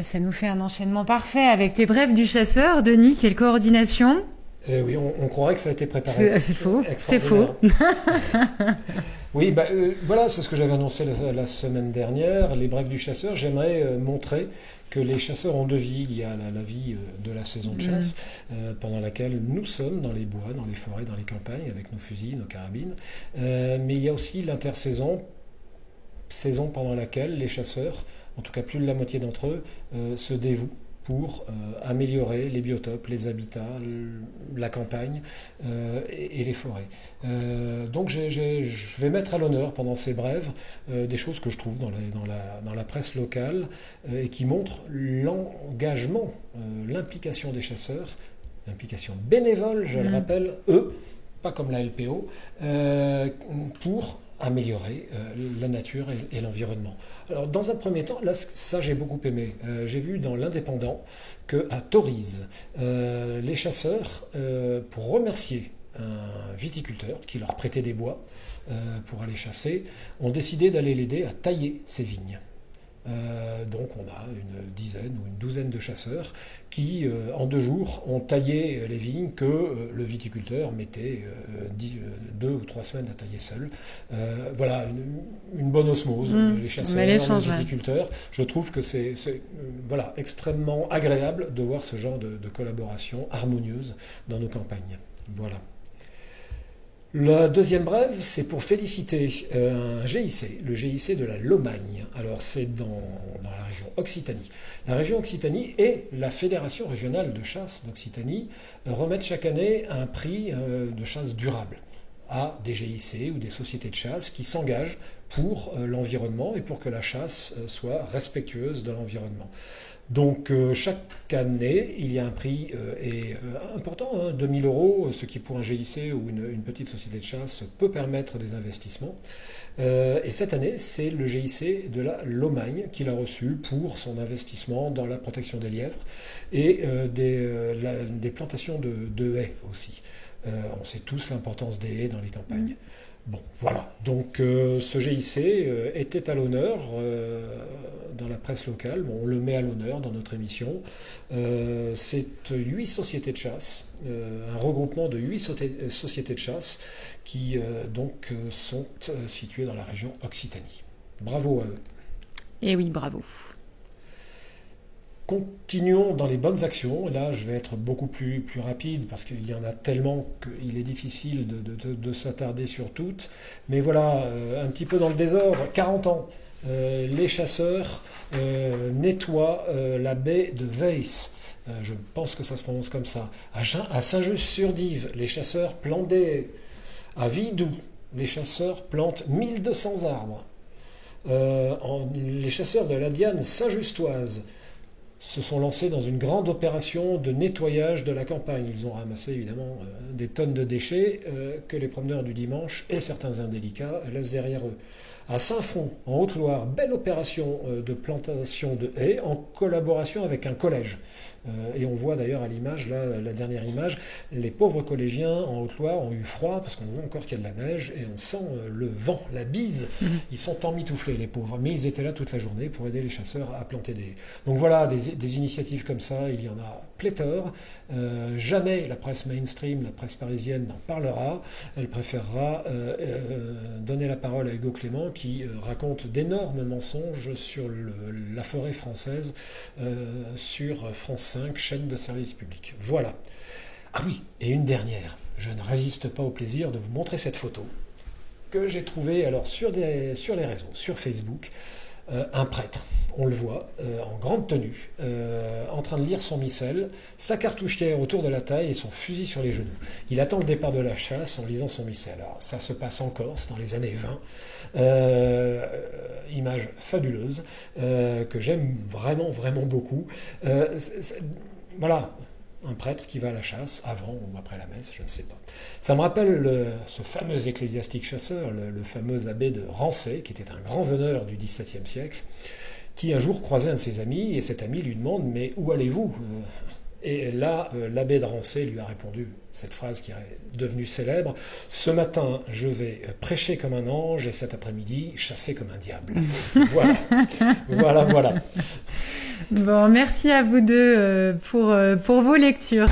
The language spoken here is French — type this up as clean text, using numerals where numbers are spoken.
Ça nous fait un enchaînement parfait avec tes brèves du chasseur, Denis, quelle coordination. Oui, on croirait que ça a été préparé. C'est faux, c'est faux. Oui, voilà, c'est ce que j'avais annoncé la semaine dernière. Les brèves du chasseur, j'aimerais montrer que les chasseurs ont deux vies. Il y a la vie de la saison de chasse, pendant laquelle nous sommes dans les bois, dans les forêts, dans les campagnes, avec nos fusils, nos carabines. Mais il y a aussi l'intersaison, saison pendant laquelle les chasseurs, en tout cas plus de la moitié d'entre eux, se dévouent pour améliorer les biotopes, les habitats, la campagne et les forêts. Donc je vais mettre à l'honneur pendant ces brèves des choses que je trouve dans la presse locale et qui montrent l'engagement, l'implication des chasseurs, l'implication bénévole, je le rappelle, eux, pas comme la LPO, pour améliorer la nature et l'environnement. Alors, dans un premier temps, là, ça j'ai beaucoup aimé. J'ai vu dans l'Indépendant qu'à Tauriz, les chasseurs, pour remercier un viticulteur qui leur prêtait des bois pour aller chasser, ont décidé d'aller l'aider à tailler ses vignes. Donc on a une dizaine ou une douzaine de chasseurs qui, en 2 jours, ont taillé les vignes que le viticulteur mettait 2 ou 3 semaines à tailler seul. Voilà, une bonne osmose, les chasseurs, les viticulteurs. Je trouve que c'est voilà, extrêmement agréable de voir ce genre de collaboration harmonieuse dans nos campagnes. Voilà. La deuxième brève, c'est pour féliciter un GIC, le GIC de la Lomagne. Alors c'est dans la région Occitanie. La région Occitanie et la Fédération régionale de chasse d'Occitanie remettent chaque année un prix de chasse durable à des GIC ou des sociétés de chasse qui s'engagent pour l'environnement et pour que la chasse soit respectueuse de l'environnement. Donc chaque année, il y a un prix important, 2 000 €, ce qui pour un GIC ou une petite société de chasse peut permettre des investissements. Et cette année, c'est le GIC de la Lomagne qui l'a reçu pour son investissement dans la protection des lièvres et des plantations de haies aussi. On sait tous l'importance des haies dans les campagnes. Bon, voilà. Donc ce GIC était à l'honneur dans la presse locale. Bon, on le met à l'honneur dans notre émission. C'est 8 sociétés de chasse, un regroupement de 8 sociétés de chasse qui sont situées dans la région Occitanie. Bravo à eux. Et oui, bravo. Continuons dans les bonnes actions. Là, je vais être beaucoup plus rapide parce qu'il y en a tellement qu'il est difficile de s'attarder sur toutes. Mais voilà, un petit peu dans le désordre. 40 ans, les chasseurs nettoient la baie de Weiss. Je pense que ça se prononce comme ça. À Saint-Just-sur-Dive, les chasseurs plantent des haies. À Vidoux, les chasseurs plantent 1200 arbres. Les chasseurs de la Diane Saint-Justoise se sont lancés dans une grande opération de nettoyage de la campagne. Ils ont ramassé évidemment des tonnes de déchets que les promeneurs du dimanche et certains indélicats laissent derrière eux. À Saint-Fond, en Haute-Loire, belle opération de plantation de haies en collaboration avec un collège. Et on voit d'ailleurs à l'image, là, la dernière image, les pauvres collégiens en Haute-Loire ont eu froid parce qu'on voit encore qu'il y a de la neige et on sent le vent, la bise. Ils sont emmitouflés, les pauvres, mais ils étaient là toute la journée pour aider les chasseurs à planter des haies. Donc voilà, des initiatives comme ça, il y en a pléthore. Jamais la presse mainstream, la presse parisienne n'en parlera. Elle préférera donner la parole à Hugo Clément qui raconte d'énormes mensonges sur la forêt française sur France 5, chaîne de service public. Voilà. Ah oui, et une dernière. Je ne résiste pas au plaisir de vous montrer cette photo que j'ai trouvée alors sur les réseaux, sur Facebook. Un prêtre, on le voit, en grande tenue, en train de lire son missel, sa cartouchière autour de la taille et son fusil sur les genoux. Il attend le départ de la chasse en lisant son missel. Alors, ça se passe en Corse, dans les années 20. Image fabuleuse, que j'aime vraiment, vraiment beaucoup. Voilà. Un prêtre qui va à la chasse, avant ou après la messe, je ne sais pas. Ça me rappelle ce fameux ecclésiastique chasseur, le fameux abbé de Rancé, qui était un grand veneur du XVIIe siècle, qui un jour croisait un de ses amis, et cet ami lui demande « Mais où allez-vous » Et là, l'abbé de Rancé lui a répondu cette phrase qui est devenue célèbre « Ce matin, je vais prêcher comme un ange, et cet après-midi, chasser comme un diable. » Voilà. Bon, merci à vous deux pour vos lectures.